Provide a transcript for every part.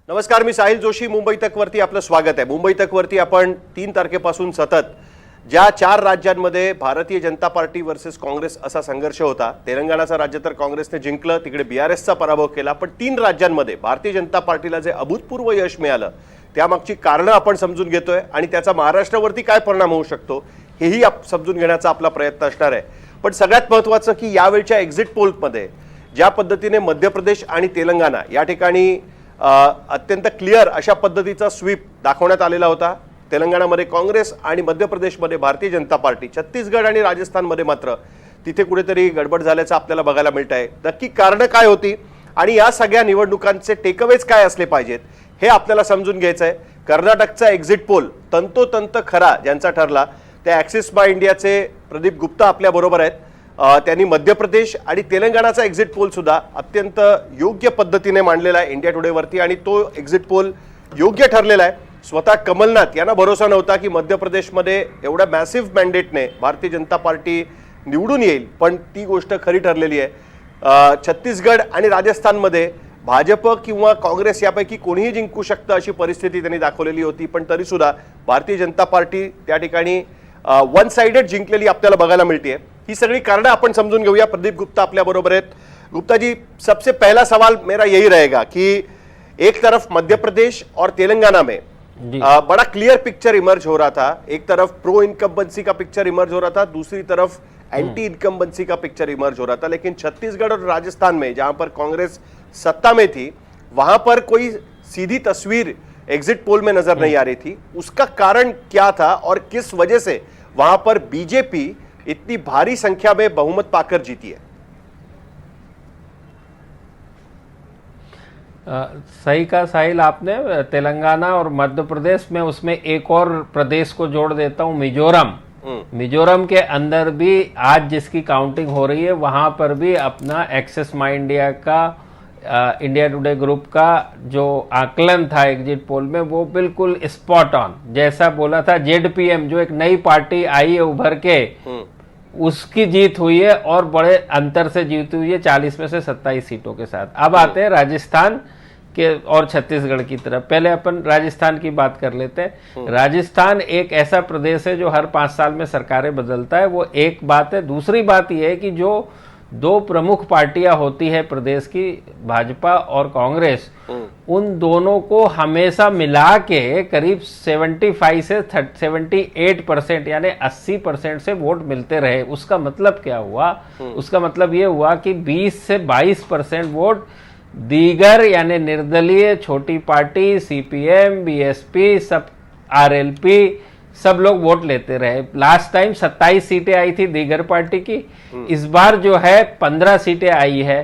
नमस्कार, मी साहिल जोशी. मुंबई तक वरती आपलं स्वागत आहे. मुंबई तक वरती आपण 3 तारखेपासून सतत ज्या 4 राज्यांमध्ये भारतीय जनता पार्टी वर्सेस काँग्रेस असा संघर्ष होता. तेलंगणाचं राज्य तर काँग्रेसने जिंकलं, तिकडे बीआरएसचा पराभव केला. पण 3 राज्यांमध्ये भारतीय जनता पार्टीला जे अभूतपूर्व यश मिळालं त्यामागची कारणं आपण समजून घेतोय आणि त्याचा महाराष्ट्रावरती काय परिणाम होऊ शकतो हेही समजून घेण्याचा आपला प्रयत्न असणार आहे. पण सगळ्यात महत्त्वाचं की यावेळच्या एक्झिट पोलमध्ये ज्या पद्धतीने मध्य प्रदेश आणि तेलंगणा या ठिकाणी अत्यंत क्लिअर अशा पद्धतीचा स्वीप दाखवण्यात आलेला होता. तेलंगणामध्ये काँग्रेस आणि मध्य प्रदेशमध्ये भारतीय जनता पार्टी, छत्तीसगड आणि राजस्थानमध्ये मात्र तिथे कुठेतरी गडबड झाल्याचं आपल्याला बघायला मिळत आहे. नक्की कारणं काय होती आणि या सगळ्या निवडणुकांचे टेकअवेज काय असले पाहिजेत हे आपल्याला समजून घ्यायचं आहे. कर्नाटकचा एक्झिट पोल तंतोतंत खरा ज्यांचा ठरला ते ॲक्सिस बाय इंडियाचे प्रदीप गुप्ता आपल्या बरोबर आहेत. त्यांनी मध्य प्रदेश आणि तेलंगणाचा एक्झिट पोल सुद्धा अत्यंत योग्य पद्धतीने मांडलेला आहे इंडिया टुडेवरती आणि तो एक्झिट पोल योग्य ठरलेला आहे. स्वतः कमलनाथ यांना भरोसा नव्हता की मध्य प्रदेशमध्ये एवढ्या मॅसिव्ह मॅन्डेटने भारतीय जनता पार्टी निवडून येईल, पण ती गोष्ट खरी ठरलेली आहे. छत्तीसगड आणि राजस्थानमध्ये भाजप किंवा काँग्रेस यापैकी कोणीही जिंकू शकतं अशी परिस्थिती त्यांनी दाखवलेली होती. पण तरीसुद्धा भारतीय जनता पार्टी त्या ठिकाणी वन साइडेड जिंकलेली आपल्याला बघायला मिळते. ही सगळी कारणं आपण समझून घेऊया. प्रदीप गुप्ता आपल्या बरोबर आहेत. गुप्ता जी, सबसे पहला सवाल मेरा यही रहेगा कि एक तरफ मध्य प्रदेश और तेलंगाना में बड़ा क्लियर पिक्चर इमर्ज हो रहा था. एक तरफ प्रो इनकम्बेंसी का पिक्चर इमर्ज हो रहा था, दूसरी तरफ एंटी इनकम्बेंसी का पिक्चर इमर्ज हो रहा था. लेकिन छत्तीसगढ़ और राजस्थान में जहां पर कांग्रेस सत्ता में थी वहां पर कोई सीधी तस्वीर एग्जिट पोल में नजर नहीं आ रही थी. उसका कारण क्या था और किस वजह से वहां पर बीजेपी इतनी भारी संख्या में बहुमत पाकर जीती है? सही कहा साहिल आपने. तेलंगाना और मध्य प्रदेश में उसमें एक और प्रदेश को जोड़ देता हूं, मिजोरम. मिजोरम के अंदर भी आज जिसकी काउंटिंग हो रही है वहां पर भी अपना एक्सिस माई इंडिया का इंडिया टुडे ग्रुप का जो आकलन था एग्जिट पोल में वो बिल्कुल स्पॉट ऑन. जैसा बोला था जेडपीएम जो एक नई पार्टी आई है उभर के, उसकी जीत हुई है और बड़े अंतर से जीत हुई है, 40 में से 27 सीटों के साथ. अब आते हैं राजस्थान के और छत्तीसगढ़ की तरफ. पहले अपन राजस्थान की बात कर लेते हैं. राजस्थान एक ऐसा प्रदेश है जो हर 5 साल में सरकारें बदलता है, वो एक बात है. दूसरी बात यह है कि जो 2 प्रमुख पार्टियां होती है प्रदेश की, भाजपा और कांग्रेस, उन दोनों को हमेशा मिला के करीब 75 से 78% यानी 80% से वोट मिलते रहे. उसका मतलब क्या हुआ? उसका मतलब ये हुआ कि 20 से 22% वोट दीगर यानी निर्दलीय, छोटी पार्टी, सीपीएम, बीएसपी, सब आरएलपी, सब लोग वोट लेते रहे. लास्ट टाइम 27 सीटें आई थी दीगर पार्टी की, इस बार जो है 15 सीटें आई है.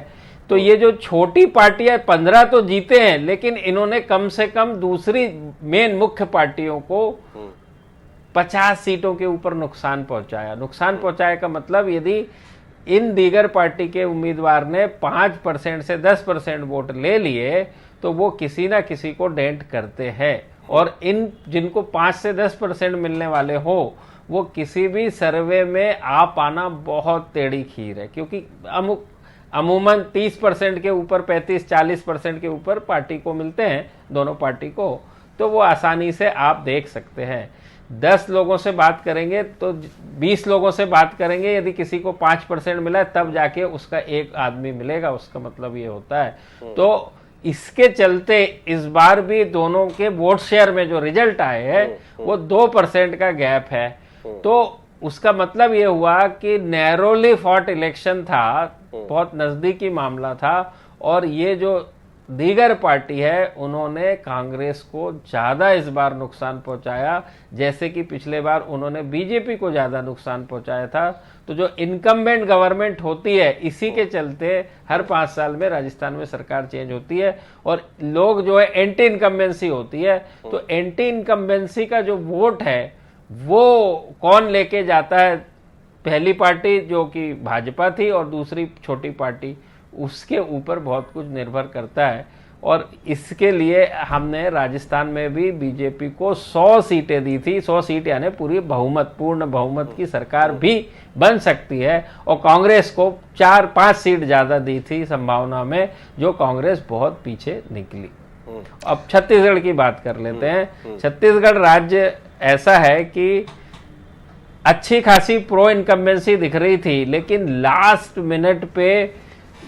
तो ये जो छोटी पार्टियां 15 तो जीते हैं, लेकिन इन्होंने कम से कम दूसरी मेन मुख्य पार्टियों को 50 सीटों के ऊपर नुकसान पहुंचाया. नुकसान पहुंचाया का मतलब यदि इन दीगर पार्टी के उम्मीदवार ने 5% से 10% वोट ले लिए तो वो किसी ना किसी को डेंट करते हैं. और इन जिनको 5 से 10% मिलने वाले हो वो किसी भी सर्वे में आ पाना बहुत टेढ़ी खीर है, क्योंकि अमूमन 30% के ऊपर, 35-40% के ऊपर पार्टी को मिलते हैं, दोनों पार्टी को. तो वो आसानी से आप देख सकते हैं. 10 लोगों से बात करेंगे तो 20 लोगों से बात करेंगे, यदि किसी को 5% मिला है तब जाके उसका एक आदमी मिलेगा. उसका मतलब ये होता है. तो इसके चलते इस बार भी दोनों के वोट शेयर में जो रिजल्ट आए हैं वो 2% का गैप है. तो उसका मतलब ये हुआ कि नैरोली फॉट इलेक्शन था, बहुत नजदीकी मामला था. और ये जो दीगर पार्टी है उन्होंने कांग्रेस को ज्यादा इस बार नुकसान पहुंचाया, जैसे कि पिछले बार उन्होंने बीजेपी को ज्यादा नुकसान पहुंचाया था. तो जो इनकम्बेंट गवर्नमेंट होती है, इसी के चलते हर 5 साल में राजस्थान में सरकार चेंज होती है और लोग जो है एंटी इनकम्बेंसी होती है. तो एंटी इनकम्बेंसी का जो वोट है वो कौन लेके जाता है, पहली पार्टी जो कि भाजपा थी और दूसरी छोटी पार्टी, उसके ऊपर बहुत कुछ निर्भर करता है. और इसके लिए हमने राजस्थान में भी बीजेपी को 100 सीटें दी थी. 100 सीट यानी पूरी बहुमत, पूर्ण बहुमत की सरकार भी बन सकती है. और कांग्रेस को 4-5 सीट ज्यादा दी थी संभावना में, जो कांग्रेस बहुत पीछे निकली. अब छत्तीसगढ़ की बात कर लेते हैं। छत्तीसगढ़ राज्य ऐसा है कि अच्छी खासी प्रो इनकम्बेंसी दिख रही थी, लेकिन लास्ट मिनट पे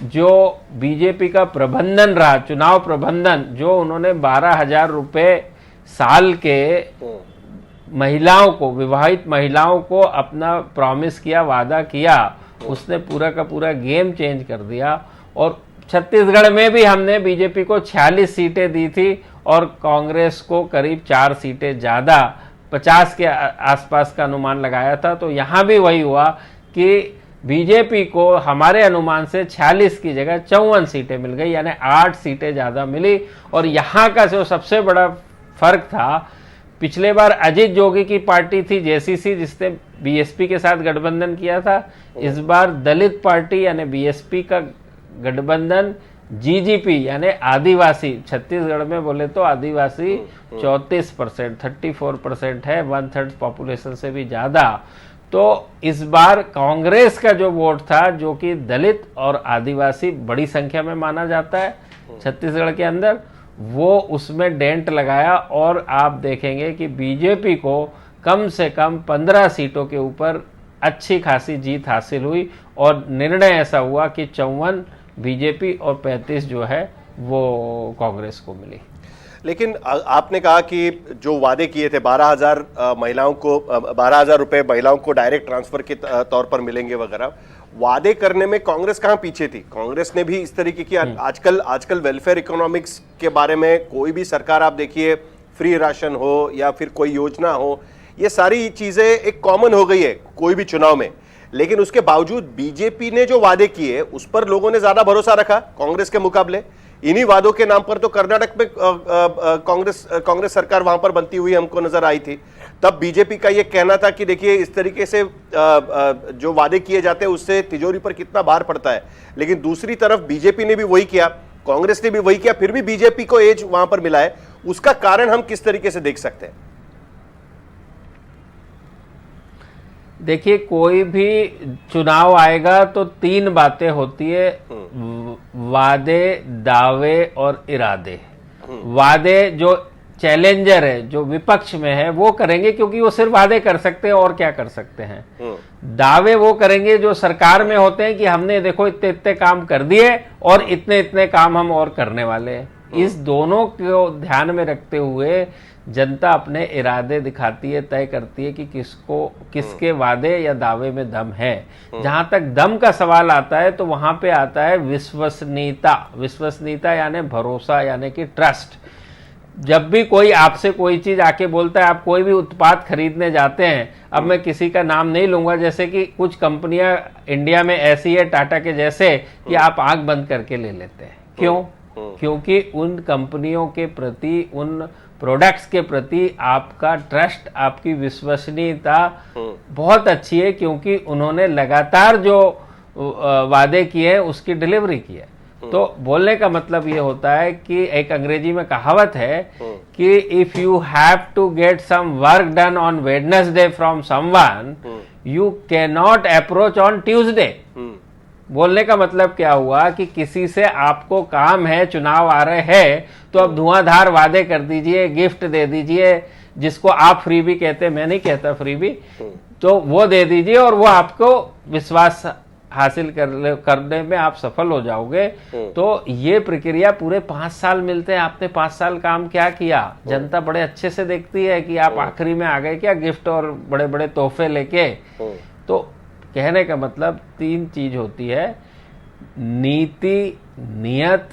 जो बीजेपी का प्रबंधन रहा, चुनाव प्रबंधन, जो उन्होंने 12,000 रुपए साल के महिलाओं को, विवाहित महिलाओं को अपना प्रॉमिस किया, वादा किया, उसने पूरा का पूरा गेम चेंज कर दिया। और छत्तीसगढ़ में भी हमने बीजेपी को 46 सीटें दी थी और कांग्रेस को करीब 4 सीटें ज़्यादा, 50 के आसपास का अनुमान लगाया था। तो यहाँ भी वही हुआ कि बीजेपी को हमारे अनुमान से 46 की जगह 54 सीटें मिल गई, यानी 8 सीटें ज़्यादा मिली। और यहाँ का जो सबसे बड़ा फर्क था, पिछले बार अजीत जोगी की पार्टी थी जेसीसी, जिसने बीएसपी के साथ गठबंधन किया था। इस बार दलित पार्टी यानी बीएसपी का गठबंधन जीजीपी यानी आदिवासी, छत्तीसगढ़ में बोले तो आदिवासी 34%, 34% है, 1/3 पॉपुलेशन से भी ज़्यादा। तो इस बार कांग्रेस का जो वोट था, जो कि दलित और आदिवासी बड़ी संख्या में माना जाता है छत्तीसगढ़ के अंदर, वो उसमें डेंट लगाया। और आप देखेंगे कि बीजेपी को कम से कम 15 सीटों के ऊपर अच्छी खासी जीत हासिल हुई और निर्णय ऐसा हुआ कि 54 बीजेपी और 35 जो है वो कांग्रेस को मिली। लेकिन आपने कहा कि जो वादे किए थे 12,000 महिलाओं को, 12,000 रुपए महिलाओं को डायरेक्ट ट्रांसफर के तौर पर मिलेंगे वगैरह, वादे करने में कांग्रेस कहाँ पीछे थी? कांग्रेस ने भी इस तरीके की आजकल वेलफेयर इकोनॉमिक्स के बारे में कोई भी सरकार आप देखिए, फ्री राशन हो या फिर कोई योजना हो, ये सारी चीजें एक कॉमन हो गई है कोई भी चुनाव में। लेकिन उसके बावजूद बीजेपी ने जो वादे किए उस पर लोगों ने ज्यादा भरोसा रखा कांग्रेस के मुकाबले। इन्हीं वादों के नाम पर तो कर्नाटक में कांग्रेस सरकार वहां पर बनती हुई हमको नजर आई थी। तब बीजेपी का यह कहना था कि देखिए इस तरीके से जो वादे किए जाते हैं उससे तिजोरी पर कितना भार पड़ता है। लेकिन दूसरी तरफ बीजेपी ने भी वही किया, कांग्रेस ने भी वही किया, फिर भी बीजेपी को एज वहां पर मिला है। उसका कारण हम किस तरीके से देख सकते हैं? देखिए, कोई भी चुनाव आएगा तो 3 बातें होती है, वादे, दावे और इरादे। वादे जो चैलेंजर है, जो विपक्ष में है, वो करेंगे क्योंकि वो सिर्फ वादे कर सकते हैं और क्या कर सकते हैं। दावे वो करेंगे जो सरकार में होते हैं कि हमने देखो इतने इतने काम कर दिए और इतने इतने काम हम और करने वाले हैं। इस दोनों को ध्यान में रखते हुए जनता अपने इरादे दिखाती है, तय करती है कि किसके वादे या दावे में दम है। जहां तक दम का सवाल आता है तो वहां पे आता है विश्वसनीयता। विश्वसनीयता यानी भरोसा, यानी कि ट्रस्ट। जब भी कोई आपसे कोई चीज आके बोलता है, आप कोई भी उत्पाद खरीदने जाते हैं, अब मैं किसी का नाम नहीं लूंगा, जैसे कि कुछ कंपनियां इंडिया में ऐसी है टाटा के जैसे कि आप आंख बंद करके ले लेते हैं। क्यों? क्योंकि उन कंपनियों के प्रति, उन प्रोडक्ट्स के प्रति आपका ट्रस्ट, आपकी विश्वसनीयता बहुत अच्छी है, क्योंकि उन्होंने लगातार जो वादे किए हैं उसकी डिलीवरी की है। तो बोलने का मतलब ये होता है कि एक अंग्रेजी में कहावत है कि if you have to get some work done on Wednesday from someone, you can not approach on Tuesday. बोलने का मतलब क्या हुआ कि किसी से आपको काम है, चुनाव आ रहे हैं, तो अब धुआंधार वादे कर दीजिए, गिफ्ट दे दीजिए, जिसको आप फ्रीबी कहते हैं, मैं नहीं कहता फ्रीबी, तो वो दे दीजिए और वो आपको विश्वास हासिल करने में आप सफल हो जाओगे। तो ये प्रक्रिया पूरे 5 साल मिलते हैं। आपने 5 साल काम क्या किया? जनता बड़े अच्छे से देखती है कि आप आखिरी में आ गए क्या गिफ्ट और बड़े बड़े तोहफे लेके। तो कहने का मतलब 3 चीज होती है, नीति, नियत।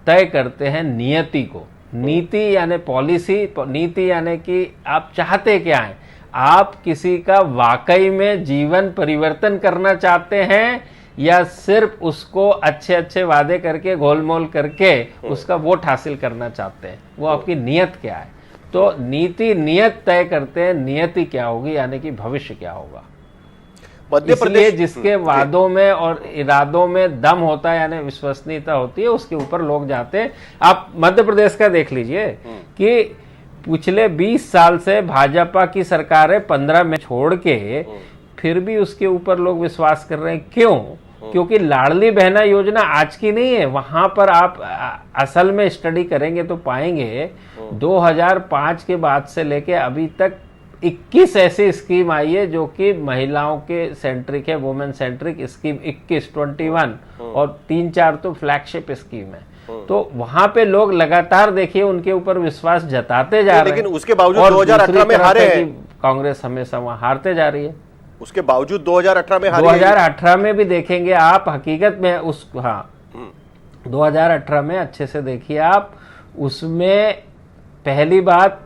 तय करते हैं नियति को। नीति यानी पॉलिसी, नीति यानी कि आप चाहते क्या हैं, आप किसी का वाकई में जीवन परिवर्तन करना चाहते हैं या सिर्फ उसको अच्छे अच्छे वादे करके, गोलमोल करके उसका वोट हासिल करना चाहते हैं। वो आपकी नियत क्या है। तो नीति, नियत तय करते हैं नियति क्या होगी, यानी कि भविष्य क्या होगा। इसलिए जिसके वादों में और इरादों में दम होता है, यानी विश्वसनीयता होती है, उसके ऊपर लोग जाते हैं। आप मध्य प्रदेश का देख लीजिए कि पिछले 20 साल से भाजपा की सरकार है, 15 में छोड़ के, फिर भी उसके ऊपर लोग विश्वास कर रहे हैं। क्यों? क्योंकि लाडली बहना योजना आज की नहीं है। वहां पर आप असल में स्टडी करेंगे तो पाएंगे 2005 के बाद से लेके अभी तक 21 ऐसी स्कीम आई है जो कि महिलाओं के सेंट्रिक है, वुमेन सेंट्रिक स्कीम 21 और 3-4 तो फ्लैगशिप स्कीम है। तो वहां पे लोग लगातार देखिए उनके ऊपर विश्वास जताते जा रहे हैं, लेकिन उसके बावजूद और 2018 में हारे हैं। कांग्रेस हमेशा वहां हारते जा रही है। उसके बावजूद 2018 में हारे हैं। 2018 में भी देखेंगे आप, हकीकत में उस 2018 में अच्छे से देखिए आप, उसमें पहली बात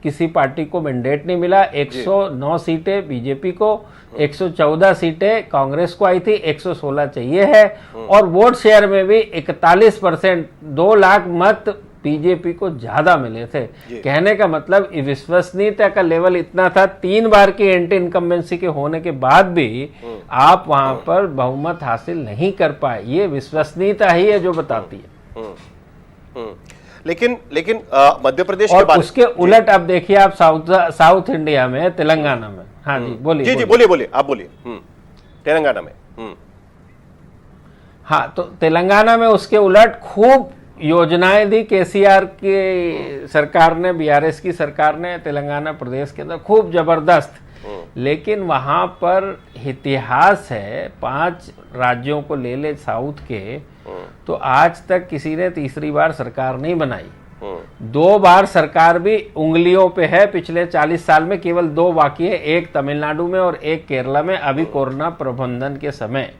किसी पार्टी को मैंडेट नहीं मिला। 109 सीटें बीजेपी को, 114 सीटें कांग्रेस को आई थी, 116 चाहिए है, और वोट शेयर में भी 41%, 2 लाख मत बीजेपी को ज्यादा मिले थे। कहने का मतलब विश्वसनीयता का लेवल इतना था, 3 बार की एंटी इनकम्बेंसी के होने के बाद भी आप वहां पर बहुमत हासिल नहीं कर पाए। ये विश्वसनीयता ही है जो बताती है। लेकिन मध्य प्रदेश और के बारे उसके उलट अब देखिए आप साउथ इंडिया में, तेलंगाना में, हाँ जी बोलिए। जी बोलिए आप बोलिए। तेलंगाना में हाँ, तो तेलंगाना में उसके उलट खूब योजनाएं दी केसीआर की सरकार ने, बीआरएस की सरकार ने तेलंगाना प्रदेश के अंदर खूब जबरदस्त। लेकिन वहां पर इतिहास है, 5 राज्यों को ले ले साउथ के, तो आज तक किसी ने तीसरी बार सरकार नहीं बनाई। 2 बार सरकार भी उंगलियों पे है। पिछले 40 साल में केवल 2 बाकी है, एक तमिलनाडु में और एक केरला में, अभी कोरोना प्रबंधन के समय।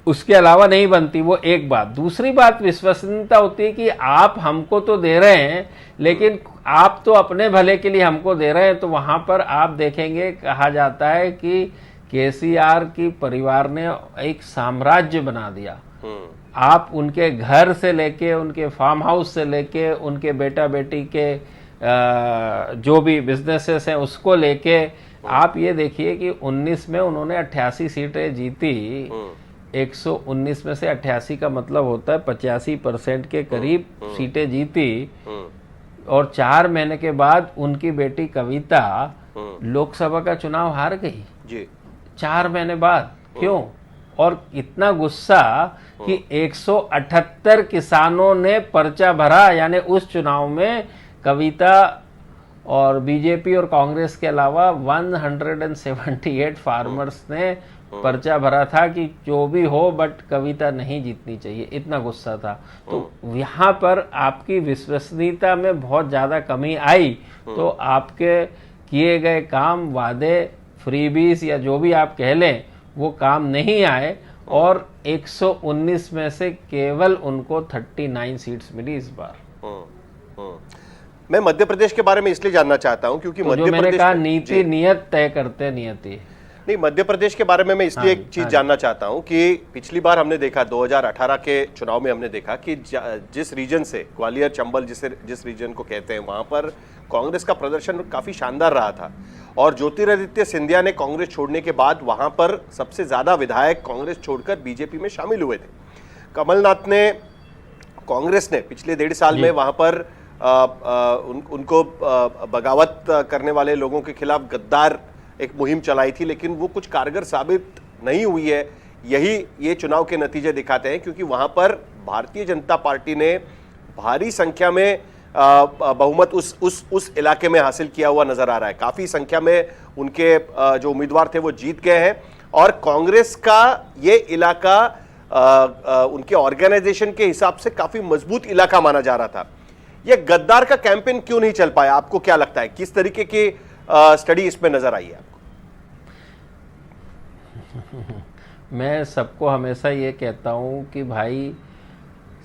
उसके अलावा नहीं बनती। वो एक बात। दूसरी बात विश्वसनीयता होती है कि आप हमको तो दे रहे हैं, लेकिन आप तो अपने भले के लिए हमको दे रहे हैं। तो वहां पर आप देखेंगे, कहा जाता है कि केसीआर की परिवार ने एक साम्राज्य बना दिया। आप उनके घर से लेके, उनके फार्म हाउस से लेके, उनके बेटा बेटी के जो भी बिजनेसेस हैं उसको लेके, आप ये देखिए कि 19 में उन्होंने 88 सीटें जीती। 119 में से 88 का मतलब होता है 85% के करीब सीटें जीती। और 4 महीने के बाद उनकी बेटी कविता लोकसभा का चुनाव हार गई जी। 4 महीने बाद। क्यों? और इतना गुस्सा कि 178 किसानों ने पर्चा भरा। यानी उस चुनाव में कविता और बीजेपी और कांग्रेस के अलावा 178 फार्मर्स ने पर्चा भरा था कि जो भी हो बट कविता नहीं जीतनी चाहिए। इतना गुस्सा था। तो यहाँ पर आपकी विश्वसनीयता में बहुत ज़्यादा कमी आई। तो आपके किए गए काम, वादे, फ्रीबीज या जो भी आप कह लें, वो काम नहीं आए। और 119 में से केवल उनको 39 सीट्स मिली इस बार। मैं मध्य प्रदेश के बारे में इसलिए जानना चाहता हूं क्योंकि तो जो मैंने कहा नीति नियत तय करते नियति। नहीं, मध्य प्रदेश के बारे में मैं इसलिए एक चीज जानना चाहता हूं कि पिछली बार हमने देखा 2018 के चुनाव में हमने देखा कि जिस रीजन से, ग्वालियर चंबल जिस रीजन को कहते हैं, वहां पर कांग्रेस का प्रदर्शन काफी शानदार रहा था। और ज्योतिरादित्य सिंधिया ने कांग्रेस छोड़ने के बाद वहां पर सबसे ज्यादा विधायक कांग्रेस छोड़कर बीजेपी में शामिल हुए थे। कमलनाथ ने, कांग्रेस ने पिछले 1.5 साल में वहां पर उनको बगावत करने वाले लोगों के खिलाफ गद्दार एक मुहिम चलाई थी, लेकिन वो कुछ कारगर साबित नहीं हुई है। ये चुनाव के नतीजे दिखाते हैं, क्योंकि वहां पर भारतीय जनता पार्टी ने भारी संख्या में बहुमत उस इलाके में हासिल किया हुआ नजर आ रहा है। काफी संख्या में उनके जो उम्मीदवार थे वो जीत गए हैं। और कांग्रेस का ये इलाका उनके ऑर्गेनाइजेशन के हिसाब से काफी मजबूत इलाका माना जा रहा था। ये गद्दार का कैंपेन क्यों नहीं चल पाया? आपको क्या लगता है? किस तरीके की स्टडी इसमें नजर आई है आपको? मैं सबको हमेशा ये कहता हूं कि भाई,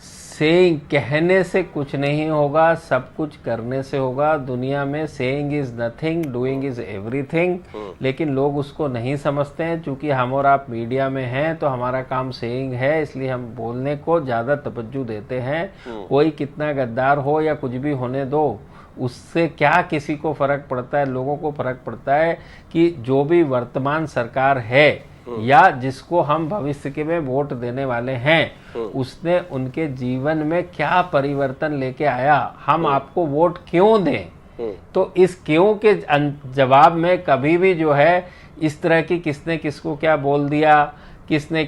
सेइंग कहने से कुछ नहीं होगा, सब कुछ करने से होगा। दुनिया में saying is nothing, doing is everything. लेकिन लोग उसको नहीं समझते हैं। चूंकि हम और आप मीडिया में हैं तो हमारा काम सेइंग है, इसलिए हम बोलने को ज्यादा तवज्जो देते हैं। कोई कितना गद्दार हो या कुछ भी होने दो, उससे क्या किसी को फर्क पड़ता है? लोगों को फर्क पड़ता है कि जो भी वर्तमान सरकार है या जिसको हम भविष्य के में वोट देने वाले हैं, उसने उनके जीवन में क्या परिवर्तन लेके आया। हम आपको वोट क्यों दें? तो इस क्यों के जवाब में कभी भी जो है इस तरह की किसने किसको क्या बोल दिया, किसने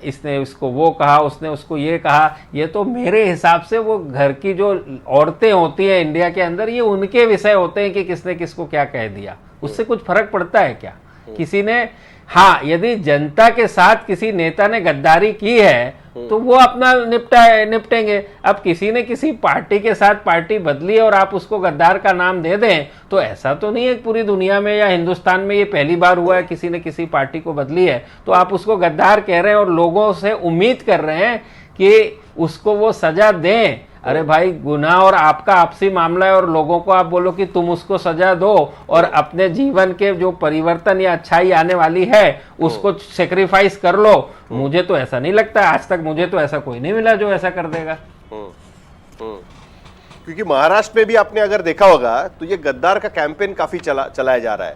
इसने उसको वो कहा, उसने उसको ये कहा। ये तो मेरे हिसाब से वो घर की जो औरतें होती हैं इंडिया के अंदर, ये उनके विषय होते हैं कि किसने किसको क्या कह दिया। उससे कुछ फर्क पड़ता है क्या किसी ने? हाँ, यदि जनता के साथ किसी नेता ने गद्दारी की है तो वो अपना निपटेंगे। अब किसी ने किसी पार्टी के साथ पार्टी बदली और आप उसको गद्दार का नाम दे दें, तो ऐसा तो नहीं है पूरी दुनिया में या हिंदुस्तान में ये पहली बार हुआ है किसी ने किसी पार्टी को बदली है तो आप उसको गद्दार कह रहे हैं और लोगों से उम्मीद कर रहे हैं कि उसको वो सजा दें। अरे भाई, गुनाह और आपका आपसी मामला है और लोगों को आप बोलो कि तुम उसको सजा दो और अपने जीवन के जो परिवर्तन या अच्छाई आने वाली है उसको सेक्रीफाइस कर लो। मुझे तो ऐसा नहीं लगता, आज तक मुझे तो ऐसा कोई नहीं मिला जो ऐसा कर देगा। क्योंकि महाराष्ट्र में भी आपने अगर देखा होगा तो ये गद्दार का कैंपेन काफी चलाया जा रहा है।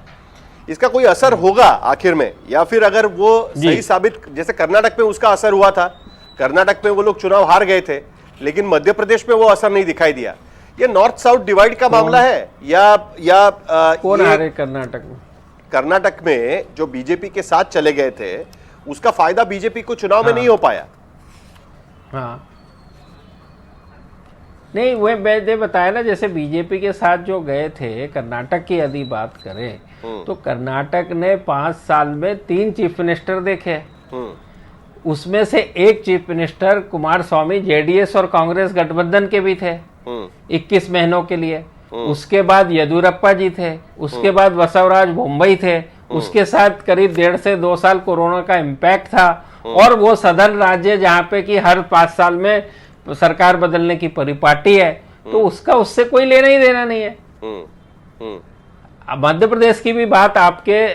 इसका कोई असर होगा आखिर में, या फिर अगर वो सही साबित, जैसे कर्नाटक में उसका असर हुआ था, कर्नाटक में वो लोग चुनाव हार गए थे लेकिन मध्य प्रदेश में वो असर नहीं दिखाई दिया। ये नॉर्थ साउथ डिवाइड का मामला है या कौन हारे कर्नाटक में? कर्नाटक में जो बीजेपी के साथ चले गए थे उसका फायदा बीजेपी को चुनाव में नहीं हो पाया। हाँ, नहीं, वह मैंने बताया ना, जैसे बीजेपी के साथ जो गए थे, कर्नाटक की यदि बात करें तो कर्नाटक ने 5 साल में 3 चीफ मिनिस्टर देखे। उसमें से एक चीफ मिनिस्टर कुमार स्वामी जेडीएस और कांग्रेस गठबंधन के भी थे 21 महीनों के लिए। उसके बाद येदुरप्पा जी थे, उसके बाद बसवराज बोम्बई थे, उसके साथ करीब 1.5 से 2 साल कोरोना का इम्पैक्ट था और वो सदन राज्य जहाँ पे कि हर 5 साल में सरकार बदलने की परिपाटी है, तो उसका उससे कोई लेना ही देना नहीं है। मध्य प्रदेश की भी बात आपके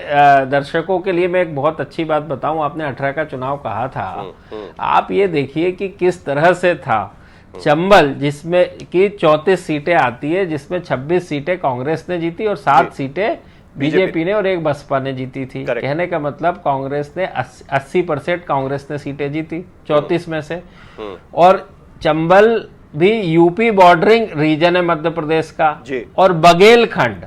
दर्शकों के लिए मैं एक बहुत अच्छी बात बताऊं। आपने 18 का चुनाव कहा था, आप ये देखिए कि किस तरह से था। चंबल जिसमें कि 34 सीटें आती है, जिसमें 26 सीटें कांग्रेस ने जीती और 7 सीटें बीजेपी ने और 1 बसपा ने जीती थी। कहने का मतलब कांग्रेस ने 80% कांग्रेस ने सीटें जीती 34 में से। और चंबल भी यूपी बॉर्डरिंग रीजन है मध्य प्रदेश का, और बघेलखंड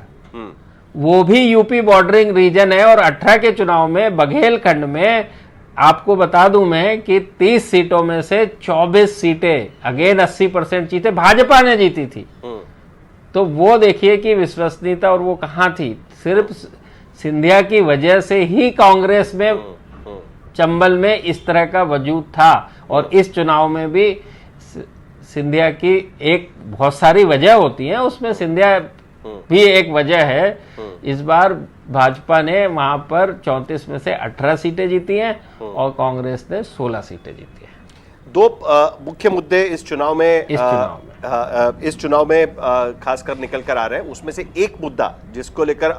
वो भी यूपी बॉर्डरिंग रीजन है। और 18 के चुनाव में बघेलखंड में आपको बता दूं मैं कि 30 सीटों में से 24 सीटें, अगेन 80% सीटें भाजपा ने जीती थी। तो वो देखिए कि विश्वसनीयता और वो कहाँ थी। सिर्फ सिंधिया की वजह से ही कांग्रेस में चंबल में इस तरह का वजूद था। और इस चुनाव में भी सिंधिया की एक बहुत सारी वजह होती है, उसमें सिंधिया भी एक वजह है। इस बार भाजपा ने वहां पर 34 में से 18 सीटें जीती हैं और कांग्रेस ने 16 सीटें जीती हैं। 2 मुख्य मुद्दे इस चुनाव में खासकर निकल कर आ रहे हैं। उसमें से एक मुद्दा जिसको लेकर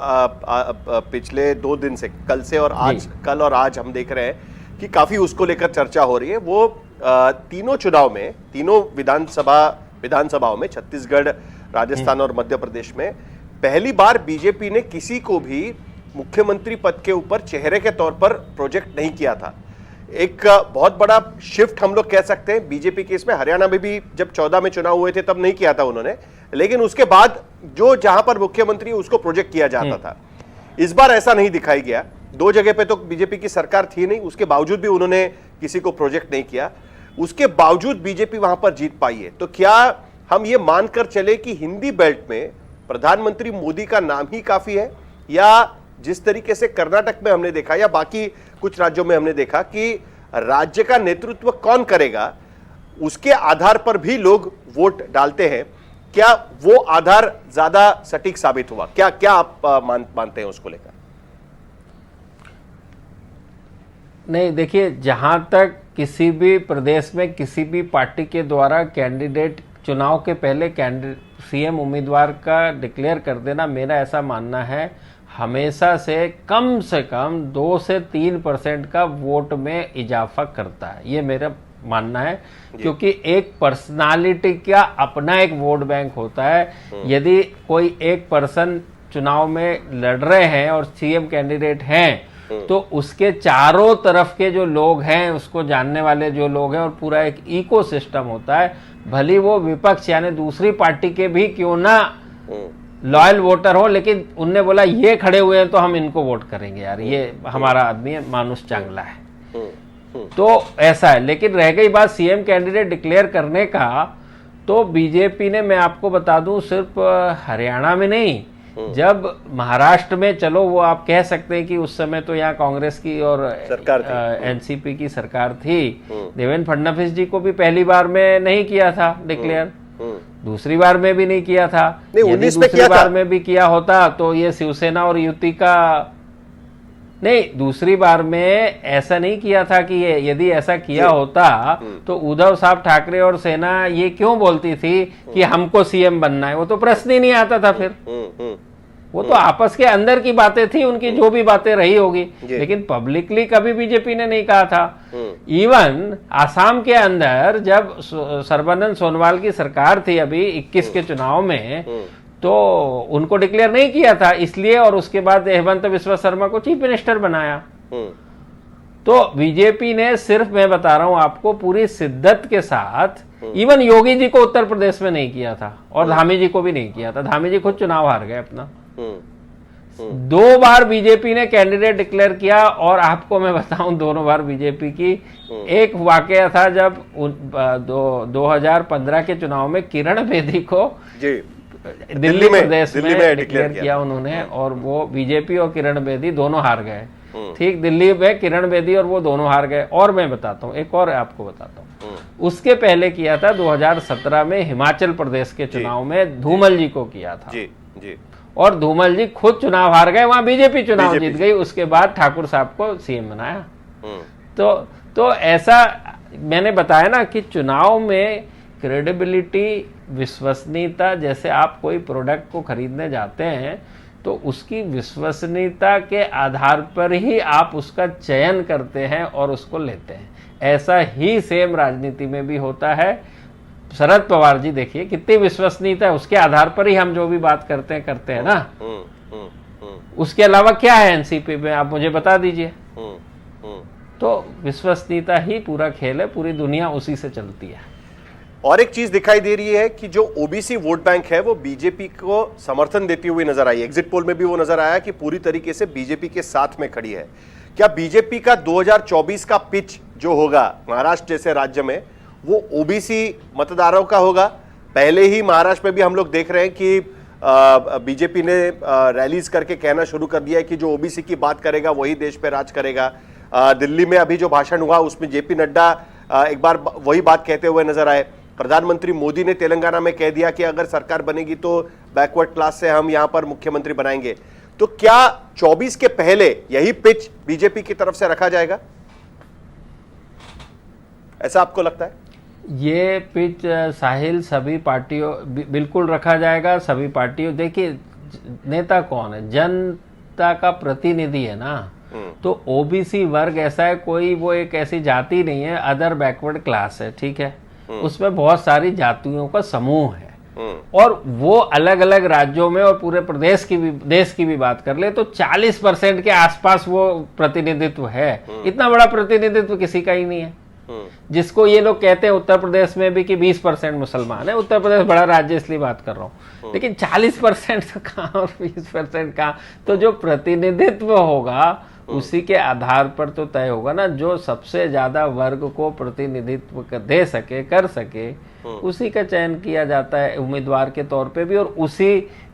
पिछले 2 दिन से, कल से और आज, कल और आज हम देख रहे हैं कि काफी उसको लेकर चर्चा हो रही है। वो तीनों चुनाव में, तीनों विधानसभाओं में, छत्तीसगढ़, राजस्थान और मध्य प्रदेश में पहली बार बीजेपी ने किसी को भी मुख्यमंत्री पद के ऊपर चेहरे के तौर पर प्रोजेक्ट नहीं किया था। एक बहुत बड़ा शिफ्ट हम लोग कह सकते हैं बीजेपी के इसमें। हरियाणा में भी जब 14 में चुनाव हुए थे तब नहीं किया था उन्होंने, लेकिन उसके बाद जो जहां पर मुख्यमंत्री उसको प्रोजेक्ट किया जाता था। इस बार ऐसा नहीं दिखाई गया। 2 जगह पे तो बीजेपी की सरकार थी नहीं, उसके बावजूद भी उन्होंने किसी को प्रोजेक्ट नहीं किया। उसके बावजूद बीजेपी वहां पर जीत पाई है। तो क्या हम ये मानकर चले कि हिंदी बेल्ट में प्रधानमंत्री मोदी का नाम ही काफी है, या जिस तरीके से कर्नाटक में हमने देखा या बाकी कुछ राज्यों में हमने देखा कि राज्य का नेतृत्व कौन करेगा उसके आधार पर भी लोग वोट डालते हैं, क्या वो आधार ज्यादा सटीक साबित हुआ? क्या आप मानते हैं उसको लेकर? नहीं, देखिए, जहां तक किसी भी प्रदेश में किसी भी पार्टी के द्वारा कैंडिडेट चुनाव के पहले सीएम उम्मीदवार का डिक्लेयर कर देना, मेरा ऐसा मानना है हमेशा से कम 2 से 3% का वोट में इजाफा करता है। ये मेरा मानना है, क्योंकि एक पर्सनालिटी का अपना एक वोट बैंक होता है। यदि कोई एक पर्सन चुनाव में लड़ रहे हैं और सीएम कैंडिडेट हैं, तो उसके चारों तरफ के जो लोग हैं, उसको जानने वाले जो लोग हैं, और पूरा एक इकोसिस्टम होता है। भली वो विपक्ष यानी दूसरी पार्टी के भी क्यों ना लॉयल वोटर हो, लेकिन उनने बोला ये खड़े हुए हैं तो हम इनको वोट करेंगे यार, ये हमारा आदमी है, मानुष चांगला है। तो ऐसा है। लेकिन रह गई बात सीएम कैंडिडेट डिक्लेयर करने का, तो बीजेपी ने, मैं आपको बता दूं, सिर्फ हरियाणा में नहीं, जब महाराष्ट्र में, चलो वो आप कह सकते हैं कि उस समय तो यहाँ कांग्रेस की और सरकार थी, एनसीपी की सरकार थी, देवेंद्र फडणवीस जी को भी पहली बार में नहीं किया था डिक्लेयर, दूसरी बार में भी नहीं किया था। नहीं, यदि 19 में दूसरी किया बार था। में भी किया होता तो ये शिवसेना और युति का, नहीं, दूसरी बार में ऐसा नहीं किया था कि ये, यदि ऐसा किया होता तो उद्धव साहब ठाकरे और सेना ये क्यों बोलती थी कि हमको सीएम बनना है, वो तो प्रश्न ही नहीं आता था फिर। वो तो आपस के अंदर की बातें थी, उनकी जो भी बातें रही होगी, लेकिन पब्लिकली कभी बीजेपी ने नहीं कहा था। इवन आसाम के अंदर जब सर्बानंद सोनोवाल की सरकार थी अभी 21 के चुनाव में, तो उनको डिक्लेयर नहीं किया था इसलिए, और उसके बाद हेमंत बिस्वा शर्मा को चीफ मिनिस्टर बनाया। तो बीजेपी ने सिर्फ, मैं बता रहा हूं आपको, पूरी शिद्दत के साथ, इवन योगी जी को उत्तर प्रदेश में नहीं किया था और धामी जी को भी नहीं किया था। धामी जी खुद चुनाव हार गए अपना। 2 बार बीजेपी ने कैंडिडेट डिक्लेयर किया, और आपको मैं बताऊं दोनों बार बीजेपी की, एक वाकया था जब 2015 के चुनाव में किरण बेदी को दिल्ली प्रदेश में डिक्लेयर किया उन्होंने, और वो बीजेपी और किरण बेदी दोनों हार गए। ठीक, दिल्ली में किरण बेदी और वो दोनों हार गए। और मैं बताता हूँ, एक और आपको बताता हूँ, उसके पहले किया था 2017 में हिमाचल प्रदेश के चुनाव में धूमल जी को किया था। जी। और धूमल जी खुद चुनाव हार गए, वहां बीजेपी चुनाव जीत गई, उसके बाद ठाकुर साहब को सीएम बनाया। तो ऐसा मैंने बताया ना कि चुनाव में क्रेडिबिलिटी, विश्वसनीयता, जैसे आप कोई प्रोडक्ट को खरीदने जाते हैं तो उसकी विश्वसनीयता के आधार पर ही आप उसका चयन करते हैं और उसको लेते हैं। ऐसा ही सेम राजनीति में भी होता है। शरद पवार जी देखिए कितनी विश्वसनीयता है, उसके आधार पर ही हम जो भी बात करते हैं ना। उसके अलावा क्या है एनसीपी में, आप मुझे बता दीजिए। तो विश्वसनीयता ही पूरा खेल है, पूरी दुनिया उसी से चलती है। और एक चीज दिखाई दे रही है कि जो ओबीसी वोट बैंक है वो बीजेपी को समर्थन देती हुई नजर आई। एग्जिट पोल में भी वो नजर आया कि पूरी तरीके से बीजेपी के साथ में खड़ी है। क्या बीजेपी का 2024 का पिच जो होगा महाराष्ट्र जैसे राज्य में, वो ओबीसी मतदारों का होगा? पहले ही महाराष्ट्र में भी हम लोग देख रहे हैं कि बीजेपी ने रैलीज करके कहना शुरू कर दिया है कि जो ओबीसी की बात करेगा वही देश पे राज करेगा। दिल्ली में अभी जो भाषण हुआ उसमें जेपी नड्डा एक बार वही बात कहते हुए नजर आए। प्रधानमंत्री मोदी ने तेलंगाना में कह दिया कि अगर सरकार बनेगी तो बैकवर्ड क्लास से हम यहां पर मुख्यमंत्री बनाएंगे। तो क्या 24 के पहले यही पिच बीजेपी की तरफ से रखा जाएगा, ऐसा आपको लगता है? ये पिच साहिल सभी पार्टियों बिल्कुल रखा जाएगा। सभी पार्टियों, देखिए नेता कौन है, जनता का प्रतिनिधि है ना। तो ओबीसी वर्ग ऐसा है, कोई वो एक ऐसी जाति नहीं है, अदर बैकवर्ड क्लास है, ठीक है। उसमें बहुत सारी जातियों का समूह है, और वो अलग अलग राज्यों में और पूरे प्रदेश की भी, देश की भी बात कर ले तो 40% के आसपास वो प्रतिनिधित्व है। इतना बड़ा प्रतिनिधित्व किसी का ही नहीं है। जिसको ये लोग कहते हैं उत्तर प्रदेश में भी कि 20% मुसलमान है, उत्तर प्रदेश बड़ा राज्य इसलिए बात कर रहा हूँ, लेकिन 40% तो कहाँ और 20% कहाँ। तो जो प्रतिनिधित्व होगा उसी के आधार पर तो तय होगा ना। जो सबसे ज्यादा वर्ग को प्रतिनिधित्व दे सके, कर सके, उसी का चयन किया जाता है उम्मीदवार के तौर पे भी। और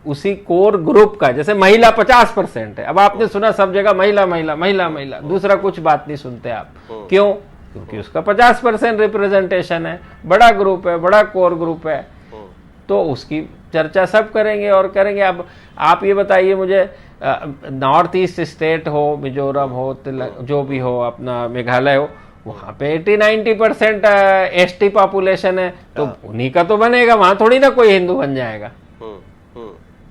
उसी कोर ग्रुप का, जैसे महिला 50% है। अब आपने सुना सब जगह महिला महिला महिला महिला, दूसरा कुछ बात नहीं सुनते आप। क्यों? क्योंकि उसका 50% रिप्रेजेंटेशन है, बड़ा ग्रुप है, बड़ा कोर ग्रुप है, तो उसकी चर्चा सब करेंगे और करेंगे। अब आप ये बताइए मुझे, नॉर्थ ईस्ट स्टेट हो, मिजोरम हो, जो भी हो, अपना मेघालय हो, वहां पे 80-90% एसटी पॉपुलेशन है, तो उन्हीं का तो बनेगा, वहां थोड़ी ना कोई हिंदू बन जाएगा।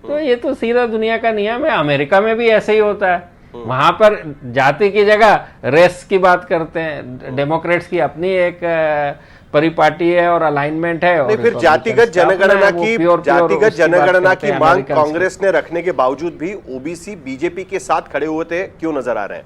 तो ये तो सीधा दुनिया का नियम है। अमेरिका में भी ऐसे ही होता है, वहां पर जाति की जगह रेस की बात करते हैं। डेमोक्रेट्स की अपनी एक परिपाटी है और अलाइनमेंट है। और फिर जातिगत जनगणना की मांग कांग्रेस ने रखने के बावजूद भी ओबीसी बीजेपी के साथ खड़े हुए थे, क्यों नजर आ रहे हैं?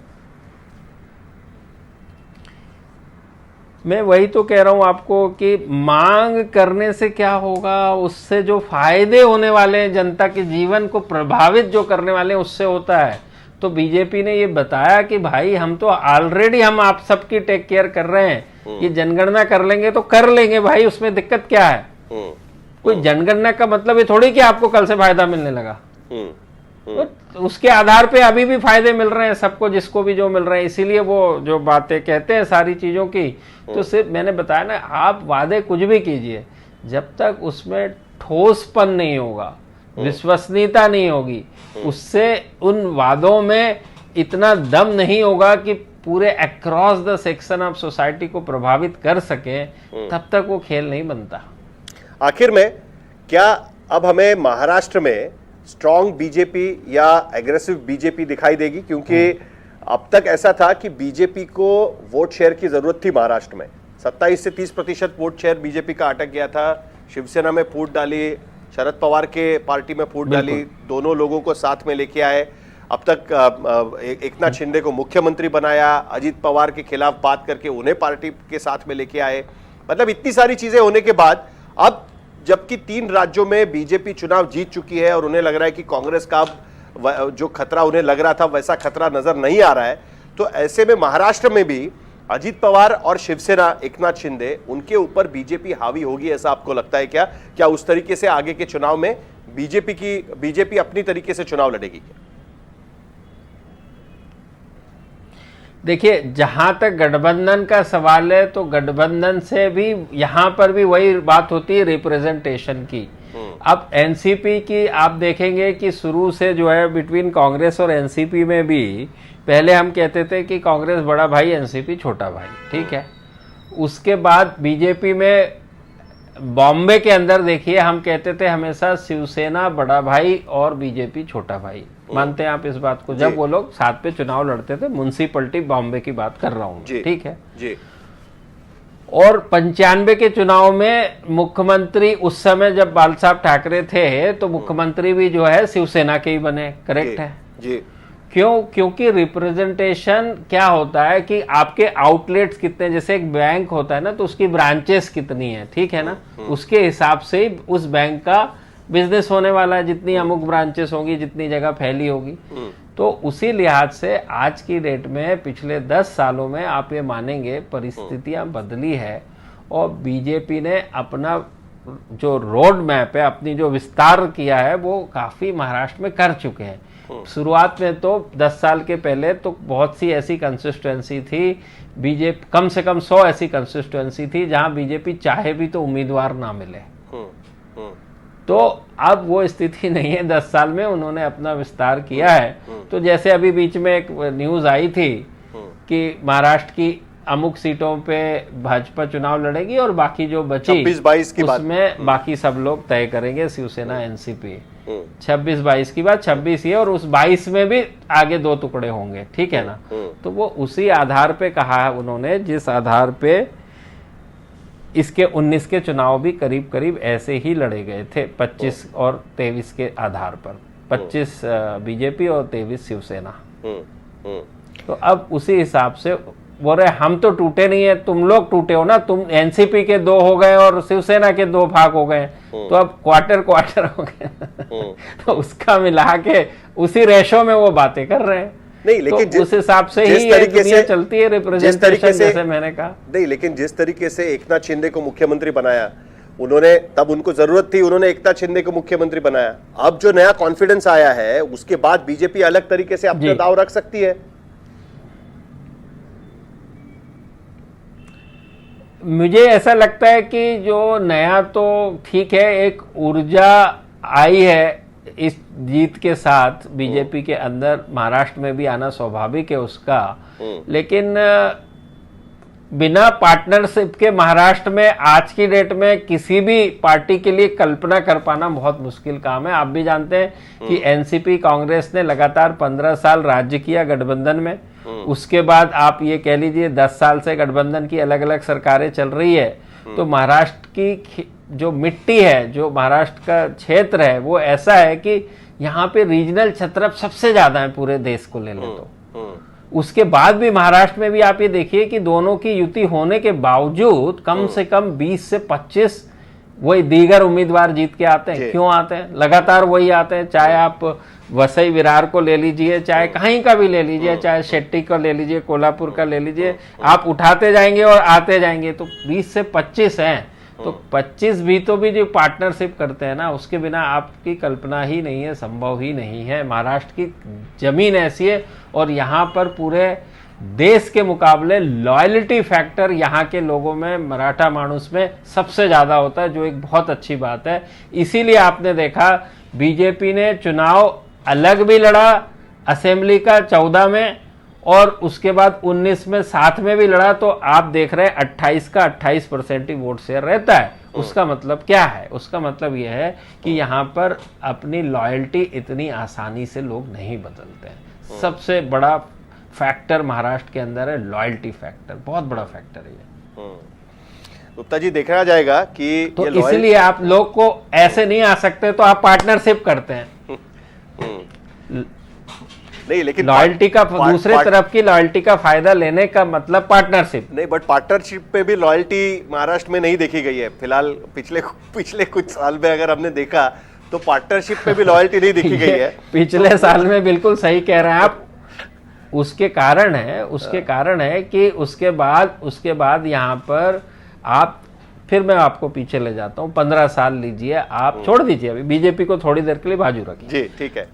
मैं वही तो कह रहा हूं आपको कि मांग करने से क्या होगा, उससे जो फायदे होने वाले हैं, जनता के जीवन को प्रभावित जो करने वाले हैं, उससे होता है। तो बीजेपी ने ये बताया कि भाई हम तो ऑलरेडी हम आप सबकी टेक केयर कर रहे हैं, ये जनगणना कर लेंगे तो कर लेंगे भाई, उसमें दिक्कत क्या है। कोई जनगणना का मतलब ये थोड़ी कि आपको कल से फायदा मिलने लगा। तो उसके आधार पे अभी भी फायदे मिल रहे हैं सबको, जिसको भी जो मिल रहे हैं। इसीलिए वो जो बातें कहते हैं सारी चीजों की, तो सिर्फ मैंने बताया ना, आप वादे कुछ भी कीजिए, जब तक उसमें ठोसपन नहीं होगा, विश्वसनीयता नहीं होगी, उससे उन वादों में इतना दम नहीं होगा कि पूरे across the section of society को प्रभावित कर सके, तब तक वो खेल नहीं बनता। आखिर में क्या अब हमें महाराष्ट्र में स्ट्रॉन्ग बीजेपी या एग्रेसिव बीजेपी दिखाई देगी? क्योंकि अब तक ऐसा था कि बीजेपी को वोट शेयर की जरूरत थी महाराष्ट्र में। 27 से 30% वोट शेयर बीजेपी का अटक गया था। शिवसेना में फूट डाली, शरद पवार के पार्टी में फूट डाली, दोनों लोगों को साथ में लेके आए। अब तक एकनाथ शिंदे को मुख्यमंत्री बनाया, अजीत पवार के खिलाफ बात करके उन्हें पार्टी के साथ में लेके आए। मतलब इतनी सारी चीजें होने के बाद अब जबकि 3 राज्यों में बीजेपी चुनाव जीत चुकी है और उन्हें लग रहा है कि कांग्रेस का जो खतरा उन्हें लग रहा था वैसा खतरा नजर नहीं आ रहा है, तो ऐसे में महाराष्ट्र में भी अजीत पवार और शिवसेना, एकनाथ शिंदे, उनके ऊपर बीजेपी हावी होगी, ऐसा आपको लगता है क्या? क्या उस तरीके से आगे के चुनाव में बीजेपी अपनी तरीके से चुनाव लड़ेगी? देखिए, जहां तक गठबंधन का सवाल है, तो गठबंधन से भी यहां पर भी वही बात होती है रिप्रेजेंटेशन की। अब एनसीपी की आप देखेंगे कि शुरू से जो है बिटवीन कांग्रेस और एनसीपी में भी, पहले हम कहते थे कि कांग्रेस बड़ा भाई, एनसीपी छोटा भाई, ठीक है। उसके बाद बीजेपी में बॉम्बे के अंदर देखिए, हम कहते थे हमेशा शिवसेना बड़ा भाई और बीजेपी छोटा भाई। मानते हैं आप इस बात को? जब वो लोग साथ पे चुनाव लड़ते थे, म्युनिसिपैलिटी बॉम्बे की बात कर रहा हूं, ठीक है जी। और 95 के चुनाव में मुख्यमंत्री उस समय जब बाल साहब ठाकरे थे, तो मुख्यमंत्री भी जो है शिवसेना के ही बने, करेक्ट है जी। क्यों? क्योंकि रिप्रेजेंटेशन क्या होता है कि आपके आउटलेट्स कितने, जैसे एक बैंक होता है ना, तो उसकी ब्रांचेस कितनी है, ठीक है ना, उसके हिसाब से ही उस बैंक का बिजनेस होने वाला है। जितनी अमुक ब्रांचेस होंगी, जितनी जगह फैली होगी, तो उसी लिहाज से आज की डेट में पिछले 10 सालों में आप ये मानेंगे परिस्थितियां बदली है। और बीजेपी ने अपना जो रोड मैप है, अपनी जो विस्तार किया है, वो काफी महाराष्ट्र में कर चुके हैं। शुरुआत में तो 10 साल के पहले तो बहुत सी ऐसी कंसिस्टेंसी थी, बीजेपी कम से कम 100 ऐसी कंसिस्टेंसी थी जहां बीजेपी चाहे भी तो उम्मीदवार ना मिले। तो अब वो स्थिति नहीं है। 10 साल में उन्होंने अपना विस्तार किया है। तो जैसे अभी बीच में एक न्यूज आई थी कि महाराष्ट्र की अमुक सीटों पे भाजपा चुनाव लड़ेगी और बाकी जो बची 26-22 की बात, उसमें बाकी सब लोग तय करेंगे, शिवसेना, एनसीपी। 26-22 की बात, 26 ये, और उस 22 में भी आगे 2 टुकड़े होंगे, ठीक है ना। तो वो उसी आधार पे कहा है उन्होंने, जिस आधार पे इसके 19 के चुनाव भी करीब करीब ऐसे ही लड़े गए थे, 25 और 23 के आधार पर, 25 बीजेपी और 23 शिवसेना। तो अब उसी हिसाब से बोल रहे हम तो टूटे नहीं है, तुम लोग टूटे हो ना, तुम एनसीपी के 2 हो गए और शिवसेना के 2 भाग हो गए, तो अब क्वार्टर हो गए। तो उसका मिला के उसी रेशो में वो बातें कर रहे हैं। नहीं, लेकिन तो उस हिसाब से ही ये दुनिया चलती है, रिप्रेजेंटेशन, जैसे मैंने कहा। नहीं, लेकिन जिस तरीके से एकनाथ शिंदे को मुख्यमंत्री बनाया उन्होंने, तब उनको जरूरत थी, उन्होंने एकनाथ शिंदे को मुख्यमंत्री बनाया। अब जो नया कॉन्फिडेंस आया है, उसके बाद बीजेपी अलग तरीके से अपना दाव रख सकती है। मुझे ऐसा लगता है कि जो नया, तो ठीक है, एक ऊर्जा आई है इस जीत के साथ बीजेपी के अंदर, महाराष्ट्र में भी आना स्वाभाविक है उसका, लेकिन बिना पार्टनरशिप के महाराष्ट्र में आज की डेट में किसी भी पार्टी के लिए कल्पना कर पाना बहुत मुश्किल काम है। आप भी जानते हैं कि एनसीपी, कांग्रेस ने लगातार 15 साल राज्य किया गठबंधन में। उसके बाद आप ये कह लीजिए 10 साल से गठबंधन की अलग अलग सरकारें चल रही है। तो महाराष्ट्र की जो मिट्टी है, जो महाराष्ट्र का क्षेत्र है, वो ऐसा है कि यहाँ पे रीजनल छत्रप सबसे ज्यादा है पूरे देश को ले ले तो। उसके बाद भी महाराष्ट्र में भी आप ये देखिए कि दोनों की युति होने के बावजूद कम से कम 20 से 25 वही दीगर उम्मीदवार जीत के आते हैं। क्यों आते हैं? लगातार वही आते हैं, चाहे आप वसई विरार को ले लीजिए, चाहे कहीं का भी ले लीजिए, चाहे शेट्टी को ले लीजिए, कोल्हापुर का ले लीजिए, आप उठाते जाएंगे और आते जाएंगे। तो 20 से 25 हैं, तो 25 भी तो भी जो पार्टनरशिप करते हैं ना, उसके बिना आपकी कल्पना ही नहीं है, संभव ही नहीं है। महाराष्ट्र की जमीन ऐसी है और यहाँ पर पूरे देश के मुकाबले लॉयल्टी फैक्टर यहाँ के लोगों में, मराठा मानुस में सबसे ज्यादा होता है, जो एक बहुत अच्छी बात है। इसीलिए आपने देखा बीजेपी ने चुनाव अलग भी लड़ा असेंबली का 14 में, और उसके बाद 19 में साथ में भी लड़ा। तो आप देख रहे हैं 28 का 28% ही वोट शेयर रहता है। उसका मतलब क्या है? उसका मतलब यह है कि यहाँ पर अपनी लॉयल्टी इतनी आसानी से लोग नहीं बदलते हैं। सबसे बड़ा फैक्टर महाराष्ट्र के अंदर है लॉयल्टी फैक्टर, बहुत बड़ा फैक्टर है ये। गुप्ता जी, देखा जाएगा कि तो इसलिए आप लोग को ऐसे नहीं आ सकते, तो आप पार्टनरशिप करते हैं। नहीं, लेकिन लॉयल्टी का दूसरे तरफ की लॉयल्टी का फायदा लेने का मतलब पार्टनरशिप नहीं, बट पार्टनरशिप पे भी लॉयल्टी महाराष्ट्र में नहीं देखी गई है फिलहाल। पिछले कुछ साल में अगर हमने देखा तो पार्टनरशिप पे भी लॉयल्टी नहीं देखी गई है। पिछले साल में बिल्कुल सही कह रहे हैं आप। उसके कारण है कि उसके बाद यहाँ पर आप, फिर मैं आपको पीछे ले जाता हूँ, 15 साल लीजिए आप, छोड़ दीजिए अभी बीजेपी को थोड़ी देर के लिए बाजू रखिए जी, ठीक है।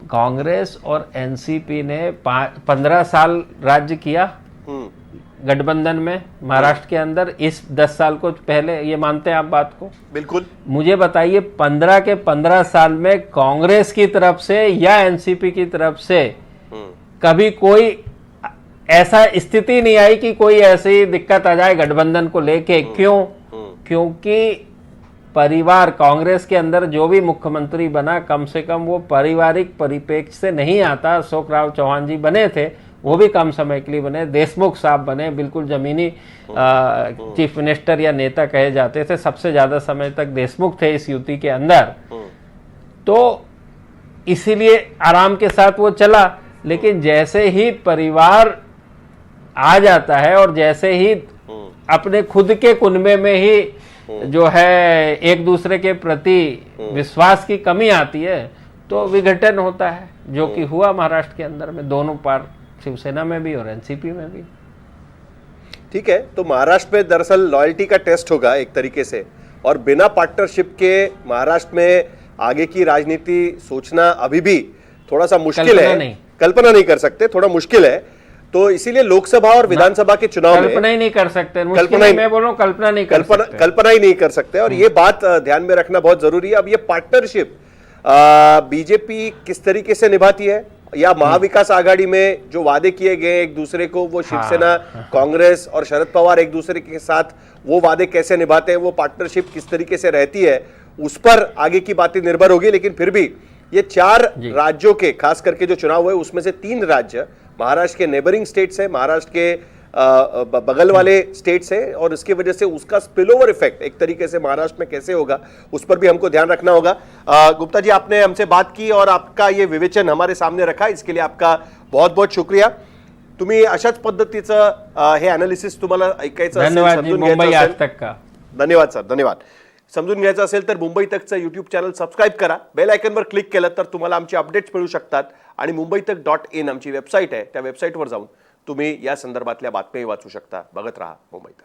कांग्रेस और एनसीपी ने 15 साल राज्य किया गठबंधन में महाराष्ट्र के अंदर। इस 10 साल को पहले, ये मानते हैं आप बात को? बिल्कुल। मुझे बताइए 15 के 15 साल में कांग्रेस की तरफ से या एनसीपी की तरफ से कभी कोई ऐसा स्थिति नहीं आई कि कोई ऐसी दिक्कत आ जाए गठबंधन को लेके। क्यों? क्योंकि परिवार, कांग्रेस के अंदर जो भी मुख्यमंत्री बना, कम से कम वो पारिवारिक परिप्रेक्ष्य से नहीं आता। अशोक राव चौहान जी बने थे, वो भी कम समय के लिए बने। देशमुख साहब बने, बिल्कुल जमीनी चीफ मिनिस्टर या नेता कहे जाते थे। सबसे ज्यादा समय तक देशमुख थे इस युति के अंदर, तो इसीलिए आराम के साथ वो चला। लेकिन जैसे ही परिवार आ जाता है और जैसे ही अपने खुद के कुनबे में ही जो है एक दूसरे के प्रति विश्वास की कमी आती है, तो विघटन होता है, जो कि हुआ महाराष्ट्र के अंदर में, दोनों पार, शिवसेना में भी और एनसीपी में भी। ठीक है, तो महाराष्ट्र में दरअसल लॉयल्टी का टेस्ट होगा एक तरीके से, और बिना पार्टनरशिप के महाराष्ट्र में आगे की राजनीति सोचना अभी भी थोड़ा सा मुश्किल है। कल्पना नहीं कर सकते, थोड़ा मुश्किल है। तो इसीलिए लोकसभा और विधानसभा के चुनाव में कल्पना ही नहीं कर सकते। मैं बोल रहा हूं कल्पना ही नहीं कर सकते। और ये बात ध्यान में रखना बहुत जरूरी है। अब ये पार्टनरशिप बीजेपी किस तरीके से निभाती है, या महाविकास आघाड़ी में जो वादे किए गए एक दूसरे को, वो शिवसेना, कांग्रेस और शरद पवार एक दूसरे के साथ वो वादे कैसे निभाते हैं, वो पार्टनरशिप किस तरीके से रहती है, उस पर आगे की बातें निर्भर होगी। लेकिन फिर भी ये 4 राज्यों के खास करके जो चुनाव हुए, उसमें से 3 राज्य महाराष्ट्र के नेबरिंग स्टेट्स है, महाराष्ट्र के बगल वाले स्टेट्स है, और इसकी वजह से उसका स्पिलओवर इफेक्ट एक तरीके से महाराष्ट्र में कैसे होगा, उस पर भी हमको ध्यान रखना होगा। गुप्ता जी, आपने हमसे बात की और आपका ये विवेचन हमारे सामने रखा, इसके लिए आपका बहुत बहुत शुक्रिया। तुम्ही अशाच पद्धतीचं हे अनालिसिस तुम्हाला ऐकायचं असेल, समजून घ्यायचं असेल, धन्यवाद सर, धन्यवाद। समजून घ्यायचं असेल तर मुंबई तकचं यूट्यूब चॅनल सबस्क्राईब करा, बेल आयकॉनवर क्लिक केलं तर तुम्हाला आमची अपडेट्स मिळू शकतात। आणि mumbaitak.in आमची वेबसाईट आहे, त्या वेबसाईटवर जाऊन तुम्ही या संदर्भातल्या बातम्या वाचू शकता। बघत राहा मुंबई तक।